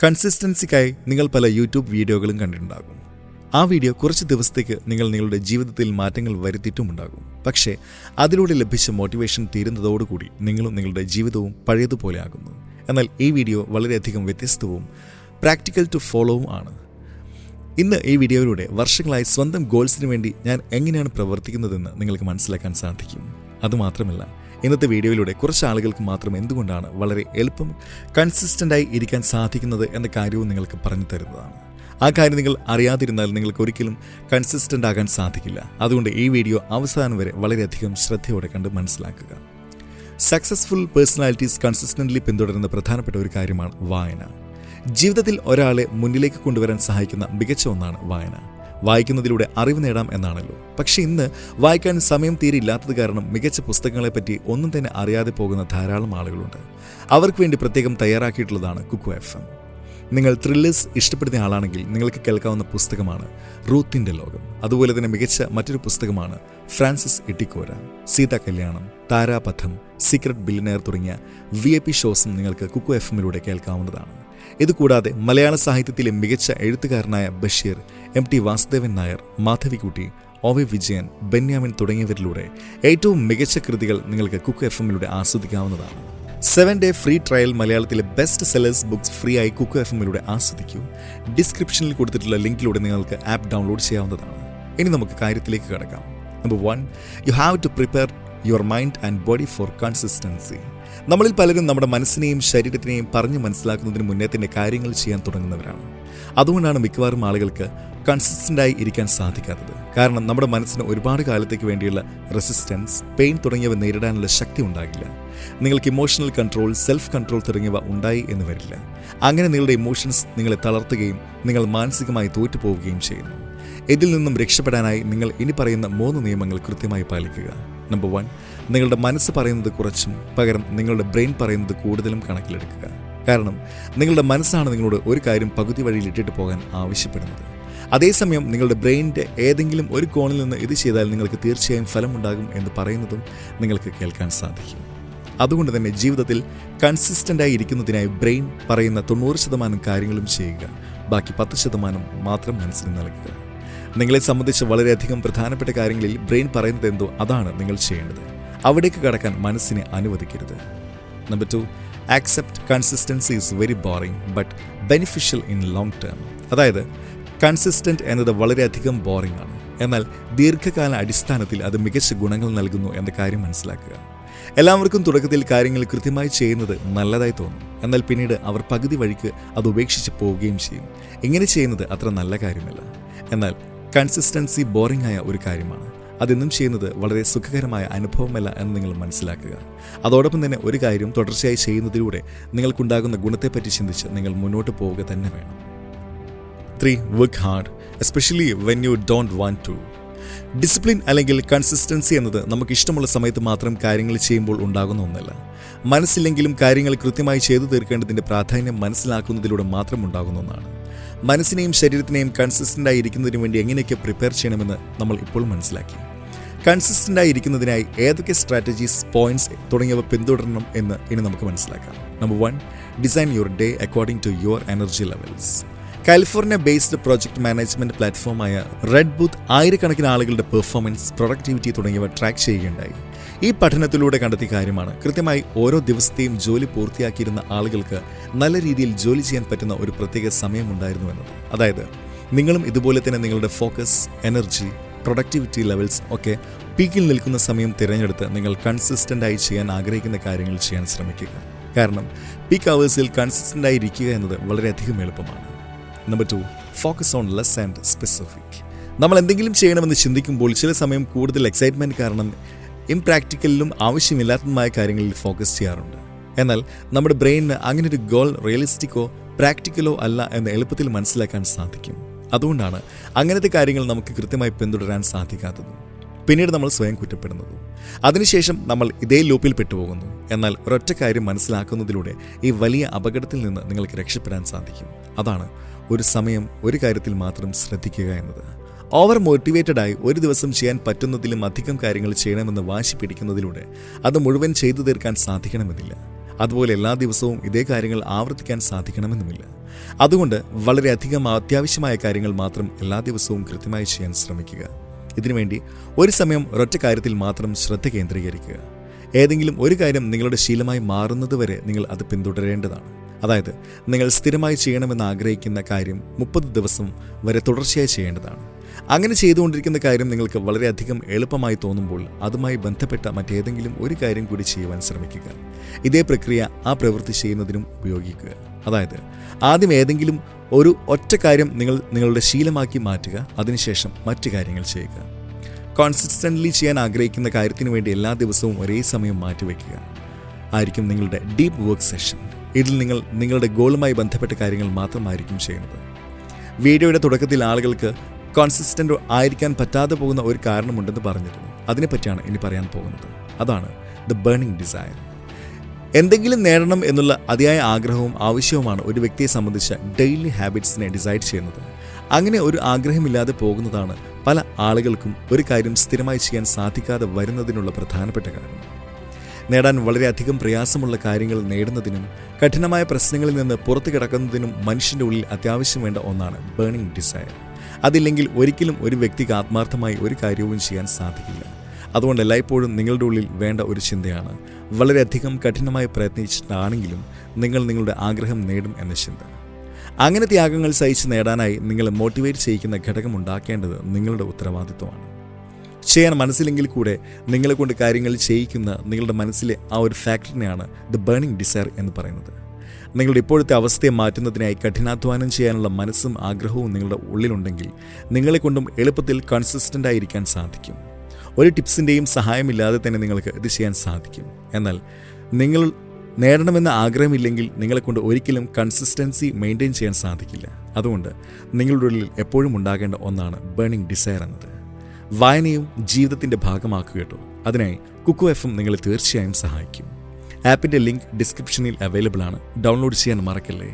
കൺസിസ്റ്റൻസിക്കായി നിങ്ങൾ പല യൂട്യൂബ് വീഡിയോകളും കണ്ടിട്ടുണ്ടാകും. ആ വീഡിയോ കുറച്ച് ദിവസത്തേക്ക് നിങ്ങളുടെ ജീവിതത്തിൽ മാറ്റങ്ങൾ വരുത്തിയിട്ടുമുണ്ടാകും. പക്ഷേ അതിലൂടെ ലഭിച്ച മോട്ടിവേഷൻ തീരുന്നതോടുകൂടി നിങ്ങളും നിങ്ങളുടെ ജീവിതവും പഴയതുപോലെ ആകുന്നു. എന്നാൽ ഈ വീഡിയോ വളരെയധികം വ്യത്യസ്തവും പ്രാക്ടിക്കൽ ടു ഫോളോവും ആണ്. ഇന്ന് ഈ വീഡിയോയിലൂടെ വർഷങ്ങളായി സ്വന്തം ഗോൾസിന് വേണ്ടി ഞാൻ എങ്ങനെയാണ് പ്രവർത്തിക്കുന്നതെന്ന് നിങ്ങൾക്ക് മനസ്സിലാക്കാൻ സാധിക്കും. അതുമാത്രമല്ല, ഇന്നത്തെ വീഡിയോയിലൂടെ കുറച്ച് ആളുകൾക്ക് മാത്രം എന്തുകൊണ്ടാണ് വളരെ എളുപ്പം കൺസിസ്റ്റൻ്റായി ഇരിക്കാൻ സാധിക്കുന്നത് എന്ന കാര്യവും നിങ്ങൾക്ക് പറഞ്ഞു തരുന്നതാണ്. ആ കാര്യം നിങ്ങൾ അറിയാതിരുന്നാൽ നിങ്ങൾക്ക് ഒരിക്കലും കൺസിസ്റ്റൻ്റ് ആകാൻ സാധിക്കില്ല. അതുകൊണ്ട് ഈ വീഡിയോ അവസാനം വരെ വളരെയധികം ശ്രദ്ധയോടെ കണ്ട് മനസ്സിലാക്കുക. സക്സസ്ഫുൾ പേഴ്സണാലിറ്റീസ് കൺസിസ്റ്റൻ്റ്ലി പിന്തുടരുന്ന പ്രധാനപ്പെട്ട ഒരു കാര്യമാണ് വായന. ജീവിതത്തിൽ ഒരാളെ മുന്നിലേക്ക് കൊണ്ടുവരാൻ സഹായിക്കുന്ന മികച്ച ഒന്നാണ് വായന. വായിക്കുന്നതിലൂടെ അറിവ് നേടാം എന്നാണല്ലോ. പക്ഷേ ഇന്ന് വായിക്കാൻ സമയം തീരെ ഇല്ലാത്തത് കാരണം മികച്ച പുസ്തകങ്ങളെപ്പറ്റി ഒന്നും തന്നെ അറിയാതെ പോകുന്ന ധാരാളം ആളുകളുണ്ട്. അവർക്ക് വേണ്ടി പ്രത്യേകം തയ്യാറാക്കിയിട്ടുള്ളതാണ് കുക്കു FM. നിങ്ങൾ ത്രില്ലേഴ്സ് ഇഷ്ടപ്പെടുന്ന ആളാണെങ്കിൽ നിങ്ങൾക്ക് കേൾക്കാവുന്ന പുസ്തകമാണ് റൂത്തിൻ്റെ ലോകം. അതുപോലെ തന്നെ മികച്ച മറ്റൊരു പുസ്തകമാണ് ഫ്രാൻസിസ് എട്ടിക്കോര, സീതാ കല്യാണം, താരാപഥം, സീക്രട്ട് ബില്യനെയർ തുടങ്ങിയ VIP ഷോസും നിങ്ങൾക്ക് കുക്കു FM കേൾക്കാവുന്നതാണ്. ഇതുകൂടാതെ മലയാള സാഹിത്യത്തിലെ മികച്ച എഴുത്തുകാരനായ ബഷീർ, MT വാസുദേവൻ നായർ, മാധവിക്കുട്ടി, OV വിജയൻ, ബെന്യാമിൻ തുടങ്ങിയവരിലൂടെ ഏറ്റവും മികച്ച കൃതികൾ നിങ്ങൾക്ക് കുക്കു FM ആസ്വദിക്കാവുന്നതാണ്. 7-day ഫ്രീ ട്രയൽ മലയാളത്തിലെ ബെസ്റ്റ് സെല്ലേഴ്സ് ബുക്സ് ഫ്രീ ആയി കുക്കു FM ആസ്വദിക്കൂ. ഡിസ്ക്രിപ്ഷനിൽ കൊടുത്തിട്ടുള്ള ലിങ്കിലൂടെ നിങ്ങൾക്ക് ആപ്പ് ഡൗൺലോഡ് ചെയ്യാവുന്നതാണ്. ഇനി നമുക്ക് കാര്യത്തിലേക്ക് കടക്കാം. Number 1, you have to prepare your mind and body for consistency. നമ്മളിൽ പലരും നമ്മുടെ മനസ്സിനെയും ശരീരത്തിനെയും പറഞ്ഞ് മനസ്സിലാക്കുന്നതിന് മുന്നേ തന്നെ കാര്യങ്ങൾ ചെയ്യാൻ തുടങ്ങുന്നവരാണ്. അതുകൊണ്ടാണ് മിക്കവാറും ആളുകൾക്ക് കൺസിസ്റ്റൻ്റായി ഇരിക്കാൻ സാധിക്കാത്തത്. കാരണം നമ്മുടെ മനസ്സിന് ഒരുപാട് കാലത്തേക്ക് വേണ്ടിയുള്ള റെസിസ്റ്റൻസ്, പെയിൻ തുടങ്ങിയവ നേരിടാനുള്ള ശക്തി ഉണ്ടാകില്ല. നിങ്ങൾക്ക് ഇമോഷണൽ കൺട്രോൾ, സെൽഫ് കൺട്രോൾ തുടങ്ങിയവ ഉണ്ടായി എന്ന് വരില്ല. അങ്ങനെ നിങ്ങളുടെ ഇമോഷൻസ് നിങ്ങളെ തളർത്തുകയും നിങ്ങൾ മാനസികമായി തോറ്റുപോവുകയും ചെയ്യുന്നു. ഇതിൽ നിന്നും രക്ഷപ്പെടാനായി നിങ്ങൾ ഇനി പറയുന്ന 3 നിയമങ്ങൾ കൃത്യമായി പാലിക്കുക. നമ്പർ 1, നിങ്ങളുടെ മനസ്സ് പറയുന്നത് കുറച്ചും പകരം നിങ്ങളുടെ ബ്രെയിൻ പറയുന്നത് കൂടുതലും കണക്കിലെടുക്കുക. കാരണം നിങ്ങളുടെ മനസ്സാണ് നിങ്ങളോട് ഒരു കാര്യം പകുതി വഴിയിൽ ഇട്ടിട്ട് പോകാൻ ആവശ്യപ്പെടുന്നത്. അതേസമയം നിങ്ങളുടെ ബ്രെയിനിൻ്റെ ഏതെങ്കിലും ഒരു കോണിൽ നിന്ന് ഇത് ചെയ്താൽ നിങ്ങൾക്ക് തീർച്ചയായും ഫലമുണ്ടാകും എന്ന് പറയുന്നതും നിങ്ങൾക്ക് കേൾക്കാൻ സാധിക്കും. അതുകൊണ്ട് തന്നെ ജീവിതത്തിൽ കൺസിസ്റ്റൻ്റായി ഇരിക്കുന്നതിനായി ബ്രെയിൻ പറയുന്ന 90% കാര്യങ്ങളും ചെയ്യുക. ബാക്കി 10% മാത്രം മനസ്സിന് നൽകുക. നിങ്ങളെ സംബന്ധിച്ച് വളരെയധികം പ്രധാനപ്പെട്ട കാര്യങ്ങളിൽ ബ്രെയിൻ പറയുന്നത് എന്തോ അതാണ് നിങ്ങൾ ചെയ്യേണ്ടത്. അവിടേക്ക് കടക്കാൻ മനസ്സിനെ അനുവദിക്കരുത്. Number 2, accept consistency is very boring but beneficial in long term. അതായത് കൺസിസ്റ്റൻ്റ് എന്നത് വളരെയധികം ബോറിംഗ് ആണ്, എന്നാൽ ദീർഘകാല അടിസ്ഥാനത്തിൽ അത് മികച്ച ഗുണങ്ങൾ നൽകുന്നു എന്ന കാര്യം മനസ്സിലാക്കുക. എല്ലാവർക്കും തുടക്കത്തിൽ കാര്യങ്ങൾ കൃത്യമായി ചെയ്യുന്നത് നല്ലതായി തോന്നും. എന്നാൽ പിന്നീട് അവർ പകുതി വഴിക്ക് അത് ഉപേക്ഷിച്ച് പോവുകയും ചെയ്യും. ഇങ്ങനെ ചെയ്യുന്നത് അത്ര നല്ല കാര്യമല്ല. എന്നാൽ കൺസിസ്റ്റൻസി ബോറിംഗ് ആയ ഒരു കാര്യമാണ്. അതെന്നും ചെയ്യുന്നത് വളരെ സുഖകരമായ അനുഭവമല്ല എന്ന് നിങ്ങൾ മനസ്സിലാക്കുക. അതോടൊപ്പം തന്നെ ഒരു കാര്യം തുടർച്ചയായി ചെയ്യുന്നതിലൂടെ നിങ്ങൾക്കുണ്ടാകുന്ന ഗുണത്തെപ്പറ്റി ചിന്തിച്ച് നിങ്ങൾ മുന്നോട്ട് പോവുക തന്നെ വേണം. 3, work hard especially when you don't want to. Discipline അല്ലെങ്കിൽ കൺസിസ്റ്റൻസി എന്നത് നമുക്ക് ഇഷ്ടമുള്ള സമയത്ത് മാത്രം കാര്യങ്ങൾ ചെയ്യുമ്പോൾ ഉണ്ടാകുന്ന ഒന്നല്ല. മനസ്സില്ലെങ്കിലും കാര്യങ്ങൾ കൃത്യമായി ചെയ്തു തീർക്കേണ്ടതിൻ്റെ പ്രാധാന്യം മനസ്സിലാക്കുന്നതിലൂടെ മാത്രം ഉണ്ടാകുന്ന ഒന്നാണ്. മനസ്സിനെയും ശരീരത്തിനെയും കൺസിസ്റ്റൻ്റായി ഇരിക്കുന്നതിന് വേണ്ടി എങ്ങനെയൊക്കെ പ്രിപ്പയർ ചെയ്യണമെന്ന് നമ്മൾ ഇപ്പോൾ മനസ്സിലാക്കി. കൺസിസ്റ്റൻ്റായി ഇരിക്കുന്നതിനായി ഏതൊക്കെ സ്ട്രാറ്റജീസ്, പോയിന്റ്സ് തുടങ്ങിയവ പിന്തുടരണം എന്ന് ഇനി നമുക്ക് മനസ്സിലാക്കാം. Number 1, design your day according to your energy levels. California based project management പ്ലാറ്റ്ഫോമായ റെഡ് ബൂത്ത് ആയിരക്കണക്കിന് ആളുകളുടെ പെർഫോമൻസ്, പ്രൊഡക്ടിവിറ്റി തുടങ്ങിയവ ട്രാക്ക് ചെയ്യുകയുണ്ടായി. ഈ പഠനത്തിലൂടെ കണ്ടെത്തിയ കാര്യമാണ് കൃത്യമായി ഓരോ ദിവസത്തെയും ജോലി പൂർത്തിയാക്കിയിരുന്ന ആളുകൾക്ക് നല്ല രീതിയിൽ ജോലി ചെയ്യാൻ പറ്റുന്ന ഒരു പ്രത്യേക സമയമുണ്ടായിരുന്നു എന്നത്. അതായത് നിങ്ങളും ഇതുപോലെ തന്നെ നിങ്ങളുടെ ഫോക്കസ്, എനർജി, പ്രൊഡക്ടിവിറ്റി ലെവൽസ് ഒക്കെ പീക്കിൽ നിൽക്കുന്ന സമയം തിരഞ്ഞെടുത്ത് നിങ്ങൾ കൺസിസ്റ്റൻ്റായി ചെയ്യാൻ ആഗ്രഹിക്കുന്ന കാര്യങ്ങൾ ചെയ്യാൻ ശ്രമിക്കുക. കാരണം പീക്ക് അവേഴ്സിൽ കൺസിസ്റ്റൻ്റായി ഇരിക്കുക എന്നത് വളരെയധികം എളുപ്പമാണ്. Number 2, focus on less and specific. നമ്മൾ എന്തെങ്കിലും ചെയ്യണമെന്ന് ചിന്തിക്കുമ്പോൾ ചില സമയം കൂടുതൽ എക്സൈറ്റ്മെൻറ്റ് കാരണം ഇംപ്രാക്ടിക്കലിലും ആവശ്യമില്ലാത്തതുമായ കാര്യങ്ങളിൽ ഫോക്കസ് ചെയ്യാറുണ്ട്. എന്നാൽ നമ്മുടെ ബ്രെയിനിന് അങ്ങനെ ഒരു ഗോൾ റിയലിസ്റ്റിക്കോ പ്രാക്ടിക്കലോ അല്ല എന്ന് എളുപ്പത്തിൽ മനസ്സിലാക്കാൻ സാധിക്കും. അതുകൊണ്ടാണ് അങ്ങനത്തെ കാര്യങ്ങൾ നമുക്ക് കൃത്യമായി പിന്തുടരാൻ സാധിക്കാത്തതും പിന്നീട് നമ്മൾ സ്വയം കുറ്റപ്പെടുന്നതും. അതിനുശേഷം നമ്മൾ ഇതേ ലൂപ്പിൽ പെട്ടുപോകുന്നു. എന്നാൽ ഒരൊറ്റ കാര്യം മനസ്സിലാക്കുന്നതിലൂടെ ഈ വലിയ അപകടത്തിൽ നിന്ന് നിങ്ങൾക്ക് രക്ഷപ്പെടാൻ സാധിക്കും. അതാണ് ഒരു സമയം ഒരു കാര്യത്തിൽ മാത്രം ശ്രദ്ധിക്കുക എന്നത്. ഓവർ മോട്ടിവേറ്റഡായി ഒരു ദിവസം ചെയ്യാൻ പറ്റുന്നതിലും അധികം കാര്യങ്ങൾ ചെയ്യണമെന്ന് വാശി പിടിക്കുന്നതിലൂടെ അത് മുഴുവൻ ചെയ്തു തീർക്കാൻ സാധിക്കണമെന്നില്ല. അതുപോലെ എല്ലാ ദിവസവും ഇതേ കാര്യങ്ങൾ ആവർത്തിക്കാൻ സാധിക്കണമെന്നുമില്ല. അതുകൊണ്ട് വളരെയധികം അത്യാവശ്യമായ കാര്യങ്ങൾ മാത്രം എല്ലാ ദിവസവും കൃത്യമായി ചെയ്യാൻ ശ്രമിക്കുക. ഇതിനുവേണ്ടി ഒരു സമയം ഒരൊറ്റ കാര്യത്തിൽ മാത്രം ശ്രദ്ധ കേന്ദ്രീകരിക്കുക. ഏതെങ്കിലും ഒരു കാര്യം നിങ്ങളുടെ ശീലമായി മാറുന്നതുവരെ നിങ്ങൾ അത് പിന്തുടരേണ്ടതാണ്. അതായത് നിങ്ങൾ സ്ഥിരമായി ചെയ്യണമെന്ന് ആഗ്രഹിക്കുന്ന കാര്യം 30 ദിവസം വരെ തുടർച്ചയായി ചെയ്യേണ്ടതാണ്. അങ്ങനെ ചെയ്തുകൊണ്ടിരിക്കുന്ന കാര്യം നിങ്ങൾക്ക് വളരെയധികം എളുപ്പമായി തോന്നുമ്പോൾ അതുമായി ബന്ധപ്പെട്ട മറ്റേതെങ്കിലും ഒരു കാര്യം കൂടി ചെയ്യുവാൻ ശ്രമിക്കുക. ഇതേ പ്രക്രിയ ആ പ്രവൃത്തി ചെയ്യുന്നതിനും ഉപയോഗിക്കുക. അതായത് ആദ്യം ഏതെങ്കിലും ഒരു ഒറ്റ കാര്യം നിങ്ങളുടെ ശീലമാക്കി മാറ്റുക, അതിനുശേഷം മറ്റു കാര്യങ്ങൾ ചെയ്യുക. കോൺസിസ്റ്റൻ്റ്ലി ചെയ്യാൻ ആഗ്രഹിക്കുന്ന കാര്യത്തിന് വേണ്ടി എല്ലാ ദിവസവും ഒരേ സമയം മാറ്റിവെക്കുക ആയിരിക്കും നിങ്ങളുടെ ഡീപ്പ് വർക്ക് സെഷൻ. ഇതിൽ നിങ്ങൾ നിങ്ങളുടെ ഗോളുമായി ബന്ധപ്പെട്ട കാര്യങ്ങൾ മാത്രമായിരിക്കും ചെയ്യുന്നത്. വീഡിയോയുടെ തുടക്കത്തിൽ ആളുകൾക്ക് കോൺസിസ്റ്റൻ്റ് ആയിരിക്കാൻ പറ്റാതെ പോകുന്ന ഒരു കാരണമുണ്ടെന്ന് പറഞ്ഞിരുന്നു. അതിനെപ്പറ്റിയാണ് ഇനി പറയാൻ പോകുന്നത്. അതാണ് ദ ബേണിംഗ് ഡിസയർ. എന്തെങ്കിലും നേടണം എന്നുള്ള അതിയായ ആഗ്രഹവും ആവശ്യവുമാണ് ഒരു വ്യക്തിയെ സംബന്ധിച്ച ഡെയിലി ഹാബിറ്റ്സിനെ ഡിസൈഡ് ചെയ്യുന്നത്. അങ്ങനെ ഒരു ആഗ്രഹമില്ലാതെ പോകുന്നതാണ് പല ആളുകൾക്കും ഒരു കാര്യം സ്ഥിരമായി ചെയ്യാൻ സാധിക്കാതെ വരുന്നതിനുള്ള പ്രധാനപ്പെട്ട കാരണം. നേടാൻ വളരെയധികം പ്രയാസമുള്ള കാര്യങ്ങൾ നേടുന്നതിനും കഠിനമായ പ്രശ്നങ്ങളിൽ നിന്ന് പുറത്തു കിടക്കുന്നതിനും മനുഷ്യൻ്റെ ഉള്ളിൽ അത്യാവശ്യം വേണ്ട ഒന്നാണ് ബേണിംഗ് ഡിസയർ. അതില്ലെങ്കിൽ ഒരിക്കലും ഒരു വ്യക്തിക്ക് ആത്മാർത്ഥമായി ഒരു കാര്യവും ചെയ്യാൻ സാധിക്കില്ല. അതുകൊണ്ട് എല്ലായ്പ്പോഴും നിങ്ങളുടെ ഉള്ളിൽ വേണ്ട ഒരു ചിന്തയാണ്, വളരെയധികം കഠിനമായി പ്രയത്നിച്ചിട്ടാണെങ്കിലും നിങ്ങൾ നിങ്ങളുടെ ആഗ്രഹം നേടും എന്ന ചിന്ത. അങ്ങനെ ത്യാഗങ്ങൾ സഹിച്ച് നേടാനായി നിങ്ങളെ മോട്ടിവേറ്റ് ചെയ്യിക്കുന്ന ഘടകം ഉണ്ടാക്കേണ്ടത് നിങ്ങളുടെ ഉത്തരവാദിത്വമാണ്. ചെയ്യാൻ മനസ്സിലെങ്കിൽ കൂടെ നിങ്ങളെ കൊണ്ട് കാര്യങ്ങൾ ചെയ്യിക്കുന്ന നിങ്ങളുടെ മനസ്സിലെ ആ ഒരു ഫാക്ടറിനെയാണ് ദ ബേണിംഗ് ഡിസയർ എന്ന് പറയുന്നത്. നിങ്ങളുടെ ഇപ്പോഴത്തെ അവസ്ഥയെ മാറ്റുന്നതിനായി കഠിനാധ്വാനം ചെയ്യാനുള്ള മനസ്സും ആഗ്രഹവും നിങ്ങളുടെ ഉള്ളിലുണ്ടെങ്കിൽ നിങ്ങളെക്കൊണ്ടും എളുപ്പത്തിൽ കൺസിസ്റ്റൻ്റ് ആയിരിക്കാൻ സാധിക്കും. ഒരു ടിപ്സിൻ്റെയും സഹായമില്ലാതെ തന്നെ നിങ്ങൾക്ക് ഇത് ചെയ്യാൻ സാധിക്കും. എന്നാൽ നിങ്ങൾ നേടണമെന്ന ആഗ്രഹമില്ലെങ്കിൽ നിങ്ങളെക്കൊണ്ട് ഒരിക്കലും കൺസിസ്റ്റൻസി മെയിൻറ്റെയിൻ ചെയ്യാൻ സാധിക്കില്ല. അതുകൊണ്ട് നിങ്ങളുടെ ഉള്ളിൽ എപ്പോഴും ഉണ്ടാകേണ്ട ഒന്നാണ് ബേണിംഗ് ഡിസയർ എന്നത്. വായനയും ജീവിതത്തിൻ്റെ ഭാഗമാക്കുക കേട്ടോ. അതിനായി കുക്കു FM നിങ്ങളെ തീർച്ചയായും സഹായിക്കും. ആപ്പിൻ്റെ ലിങ്ക് ഡിസ്ക്രിപ്ഷനിൽ അവൈലബിൾ ആണ്. ഡൗൺലോഡ് ചെയ്യാൻ മറക്കല്ലേ.